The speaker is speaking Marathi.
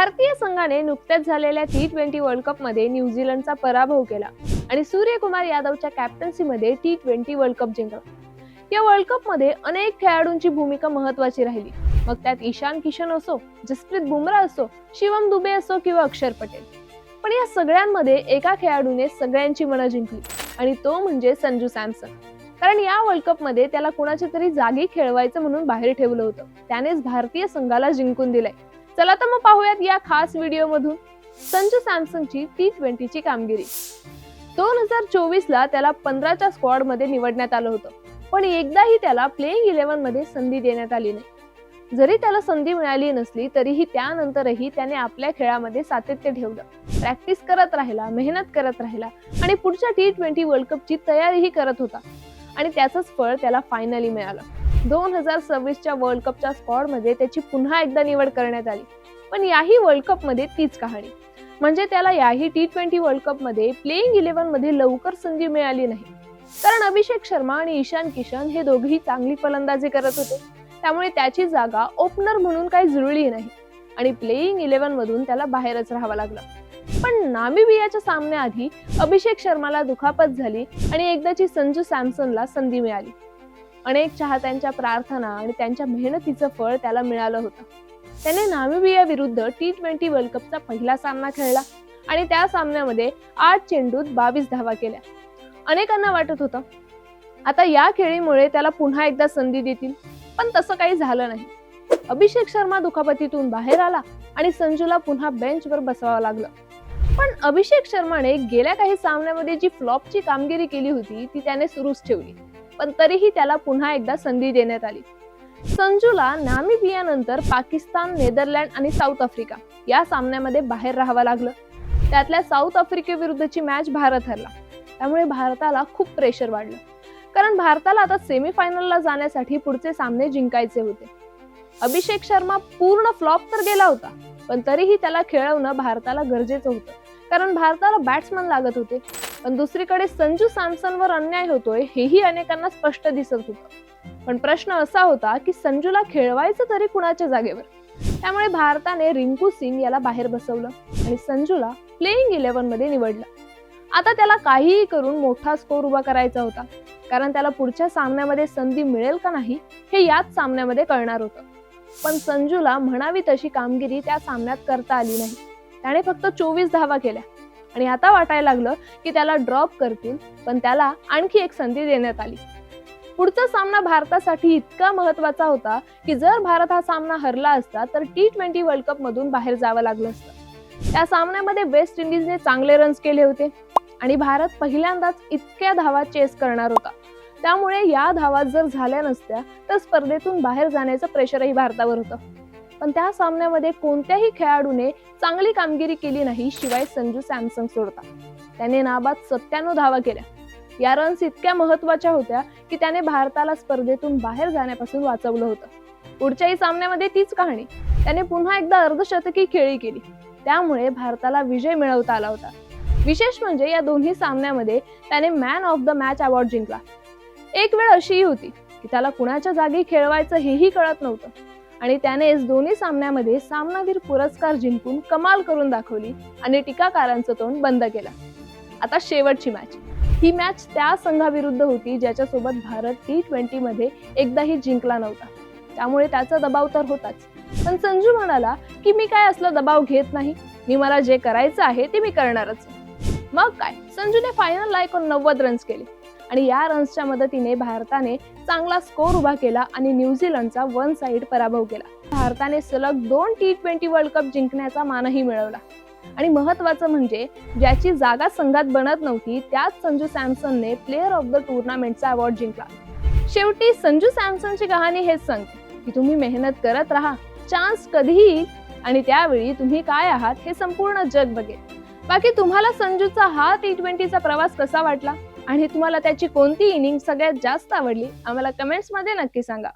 भारतीय संघाने नुकत्याच झालेल्या T20 वर्ल्ड कप मध्ये न्यूझीलंडचा पराभव केला आणि सूर्यकुमार यादवच्या कॅप्टन्सीमध्ये T20 वर्ल्ड कप जिंकला। या वर्ल्ड कप मध्ये अनेक खेळाडूंची भूमिका महत्त्वाची राहिली, मग त्यात ईशान किशन असो, जसप्रीत बुमराह असो, शिवम दुबे असो किंवा अक्षर पटेल। पण या सगळ्यांमध्ये एका खेळाडूने सगळ्यांची मनं जिंकली आणि तो म्हणजे संजू सॅमसन। कारण या वर्ल्ड कप मध्ये त्याला कुणाच्या तरी जागी खेळवायचं म्हणून बाहेर ठेवलं होतं, त्यानेच भारतीय संघाला जिंकून दिलंय। चला तर मग पाहूयात या खास व्हिडिओ मधून संजू सॅमसनची T20 ची कामगिरी। 2024 ला त्याला 15च्या स्क्वॉड मध्ये निवडण्यात आलं होतं, पण एकदाही त्याला प्लेइंग 11 मध्ये संधी देण्यात आली नाही। जरी त्याला संधी मिळाली नसली तरीही त्यानंतरही त्याने आपल्या खेळामध्ये सातत्य ठेवलं, प्रॅक्टिस करत राहिला, मेहनत करत राहिला आणि पुढच्या T20 वर्ल्ड कपची तयारीही करत होता आणि त्याचंच फळ त्याला फायनली मिळालं। 2026च्या वर्ल्ड कपच्या स्क्वॉड मध्ये त्याची पुन्हा एकदा निवड करण्यात आली, पण याही वर्ल्ड कप मध्ये तीच कहाणी, म्हणजे त्याला याही T20 वर्ल्ड कप मध्ये प्लेइंग 11 मध्ये लवकर संधी मिळाली नाही। कारण अभिषेक शर्मा आणि ईशान किशन हे दोघेही चांगली फलंदाजी करत होते, त्यामुळे त्याची जागा ओपनर म्हणून काही जुळली नाही आणि प्लेइंग 11 मधून त्याला बाहेरच राहावं लागलं। पण नामिबियाच्या सामन्याआधी अभिषेक शर्माला दुखापत झाली आणि एकदाची संजू सॅमसनला संधी मिळाली। अनेक चाहत्यांच्या प्रार्थना आणि त्यांच्या मेहनतीचं फळ त्याला मिळालं होतं। त्याने नामिबिया विरुद्ध T20 वर्ल्ड कपचा पहिला सामना खेळला आणि त्या सामन्यामध्ये 8 चेंडूत 22 धावा केल्या। अनेकांना वाटत होतं आता या खेळीमुळे त्याला पुन्हा एकदा संधी देतील, पण तसं काही झालं नाही। अभिषेक शर्मा दुखापतीतून बाहेर आला आणि संजूला पुन्हा बेंचवर बसवावं लागलं। पण अभिषेक शर्माने गेल्या काही सामन्यामध्ये जी फ्लॉपची कामगिरी केली होती ती त्याने सुरूच ठेवली, पण तरीही त्याला पुन्हा एकदा संधी देण्यात आली। संजूला नामिबिया नंतर पाकिस्तान, नेदरलँड आणि साऊथ आफ्रिका या सामन्यामध्ये बाहेर राहावं लागलं। त्यातल्या साऊथ आफ्रिकेविरुद्धची मॅच भारत हरला, त्यामुळे भारताला खूप प्रेशर वाढलं, कारण भारताला आता सेमीफायनलला जाण्यासाठी पुढचे सामने जिंकायचे होते। अभिषेक शर्मा पूर्ण फ्लॉप तर गेला होता, पण तरीही त्याला खेळवणं भारताला गरजेचं होतं, कारण भारताला बॅट्समन लागत होते। पण दुसरीकडे संजू सॅमसनवर अन्याय होतोय हेही अनेकांना स्पष्ट दिसत होतं। पण प्रश्न असा होता की संजूला खेळवायचं तरी कुणाच्या जागेवर। त्यामुळे भारताने रिंकू सिंग याला बाहेर बसवलं आणि संजूला प्लेइंग 11 मध्ये निवडलं। आता त्याला काहीही करून मोठा स्कोर उभा करायचा होता, कारण त्याला पुढच्या सामन्यामध्ये संधी मिळेल का नाही हे याच सामन्यामध्ये कळणार होतं। पण संजूला म्हणावी तशी कामगिरी त्या सामन्यात करता आली नाही। त्याने फक्त 24 धावा केल्या आणि आता वाटायला लागलं की त्याला ड्रॉप करतील, पण त्याला आणखी एक संधी देण्यात आली। पुढचा सामना भारतासाठी इतका महत्त्वाचा होता की जर भारत हा सामना हरला असता तर T20 वर्ल्ड कप मधून बाहेर जावं लागलं असतं। त्या सामन्यामध्ये वेस्ट इंडिजने चांगले रन्स केले होते आणि भारत पहिल्यांदाच इतक्या धावा चेस करणार होता, त्यामुळे या धावा जर झाल्या नसत्या तर स्पर्धेतून बाहेर जाण्याचं प्रेशरही भारतावर होतं। पण त्या सामन्यामध्ये कोणत्याही खेळाडूने चांगली कामगिरी केली नाही शिवाय संजू सॅमसन सोडता। त्याने नाबाद 97 धावा केल्या। या रन्स इतक्या महत्त्वाच्या होत्या की त्याने भारताला स्पर्धेतून बाहेर जाण्यापासून वाचवलं होतं। पुढच्याही सामन्यामध्ये तीच कहाणी, त्याने पुन्हा एकदा अर्धशतकी खेळी केली, त्यामुळे भारताला विजय मिळवता आला होता। विशेष म्हणजे या दोन्ही सामन्यामध्ये त्याने man of the match award जिंकला। एक वेळ अशीही होती की त्याला कुणाच्या जागी खेळवायचं हेही कळत नव्हतं आणि त्याने दोन्ही सामन्यामध्ये सामनावीर पुरस्कार जिंकून कमाल करून दाखवली आणि टीकाकारांचं तोंड बंद केलं। आता शेवटची मॅच, ही मॅच त्या संघाविरुद्ध होती ज्याच्यासोबत भारत T20 मध्ये एकदाही जिंकला नव्हता, त्यामुळे त्याचा दबाव तर होताच। पण संजू म्हणाला की मी काय असला दबाव घेत नाही, मला जे करायचं आहे ते मी करणारच। मग काय, संजूने फायनलला 90 रन्स केले आणि या रन्सच्या मदतीने भारताने चांगला स्कोर उभा केला आणि न्यूझीलंडचा वन साइड पराभव केला। भारताने सलग 2 T20 वर्ल्ड कप जिंकण्याचा मानही मिळवला आणि महत्त्वाचं म्हणजे ज्याची जागा संघात बनत नव्हती त्याच संजू सॅमसनने प्लेअर ऑफ द टुर्नामेंटचा अवॉर्ड जिंकला। शेवटी संजू सॅमसनची कहाणी हेच सांगते की तुम्ही मेहनत करत राहा, चान्स कधीही येईल आणि त्यावेळी तुम्ही काय आहात हे संपूर्ण जग बघेल। बाकी तुम्हाला संजूचा हा T20चा प्रवास कसा वाटला आणि तुम्हाला त्याची कोणती इनिंग सगळ्यात जास्त आवडली आम्हाला कमेंट्स मध्ये नक्की सांगा।